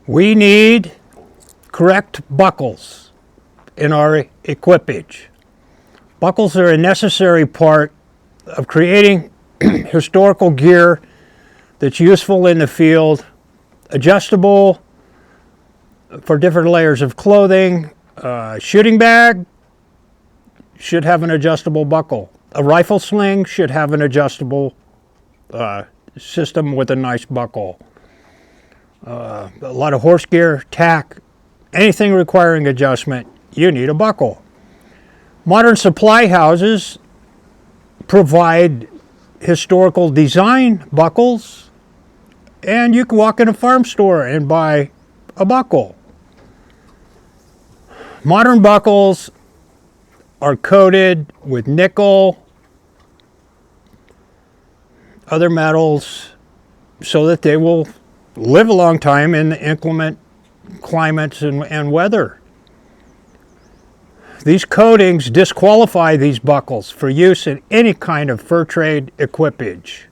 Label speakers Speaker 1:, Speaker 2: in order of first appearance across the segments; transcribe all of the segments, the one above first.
Speaker 1: We need correct buckles in our equipage. Buckles are a necessary part of creating historical gear that's useful in the field, adjustable for different layers of clothing. Shooting bag should have an adjustable buckle. A rifle sling should have an adjustable system with a nice buckle. A lot of horse gear, tack, anything requiring adjustment, you need a buckle. Modern supply houses provide historical design buckles, and you can walk in a farm store and buy a buckle. Modern buckles are coated with nickel, other metals, so that they will live a long time in the inclement climates and weather. These coatings disqualify these buckles for use in any kind of fur trade equipage.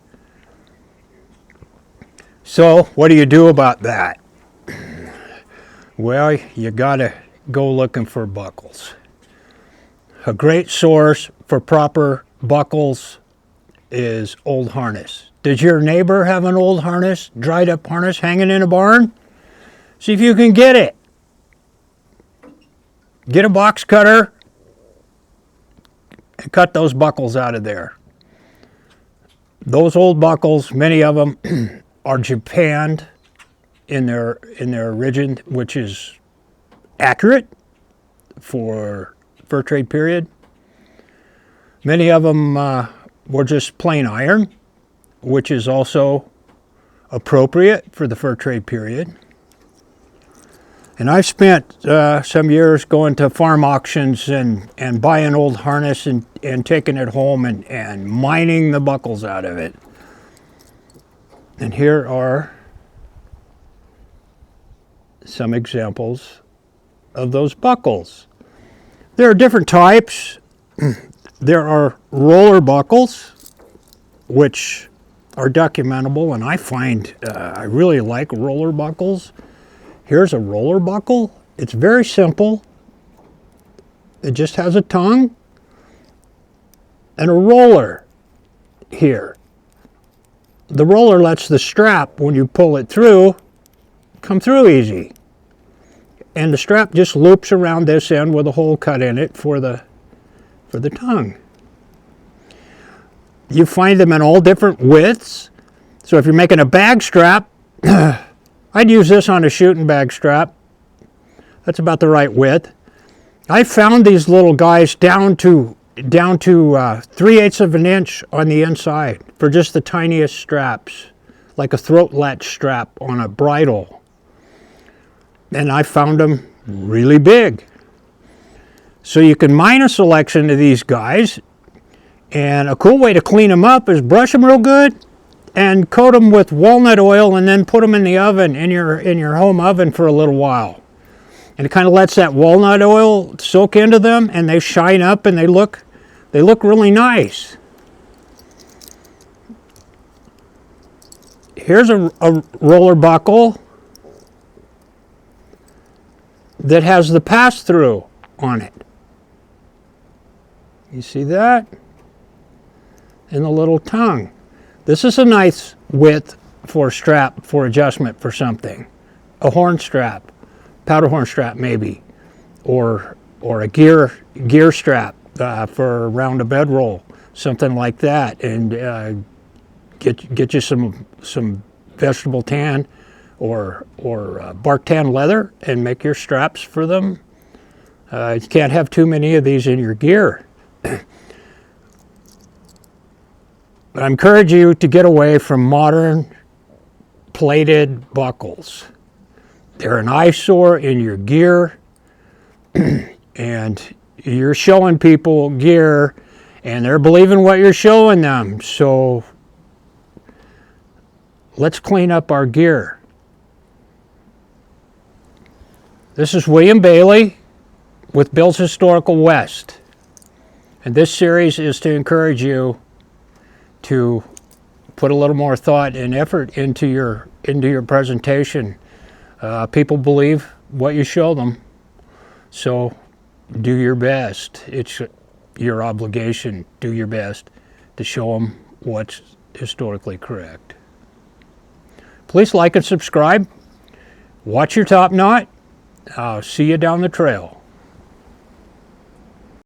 Speaker 1: So what do you do about that? Well, you gotta go looking for buckles. A great source for proper buckles is old harness. Does your neighbor have an old harness, dried up harness hanging in a barn? See if you can get it. Get a box cutter and cut those buckles out of there. Those old buckles, many of them are japanned in their origin, which is accurate for fur trade period. Many of them were just plain iron, which is also appropriate for the fur trade period. And I've spent some years going to farm auctions and buying old harness and taking it home and mining the buckles out of it. And here are some examples of those buckles. There are different types. There are roller buckles, which are documentable, and I find I really like roller buckles. Here's a roller buckle. It's very simple. It just has a tongue and a roller here. The roller lets the strap, when you pull it through, come through easy. And the strap just loops around this end with a hole cut in it for the tongue. You find them in all different widths. So if you're making a bag strap, I'd use this on a shooting bag strap. That's about the right width. I found these little guys down to 3/8 of an inch on the inside for just the tiniest straps, like a throat latch strap on a bridle. And I found them really big. So you can mine a selection of these guys, and a cool way to clean them up is brush them real good and coat them with walnut oil, and then put them in the oven, in your home oven, for a little while. And it kind of lets that walnut oil soak into them, and they shine up and they look really nice. Here's a roller buckle that has the pass-through on it. You see that? And the little tongue. This is a nice width for a strap, for adjustment for something. A horn strap, powder horn strap maybe, or a gear strap for around a bedroll, something like that, and get you some vegetable tan or bark tan leather and make your straps for them. You can't have too many of these in your gear. But I encourage you to get away from modern plated buckles. They're an eyesore in your gear, and you're showing people gear, and they're believing what you're showing them. So let's clean up our gear. This is William Bailey with Bill's Historical West. And this series is to encourage you to put a little more thought and effort into your presentation People believe what you show them, so do your best. It's your obligation. Do your best to show them what's historically correct. Please like and subscribe. Watch your top knot. See you down the trail.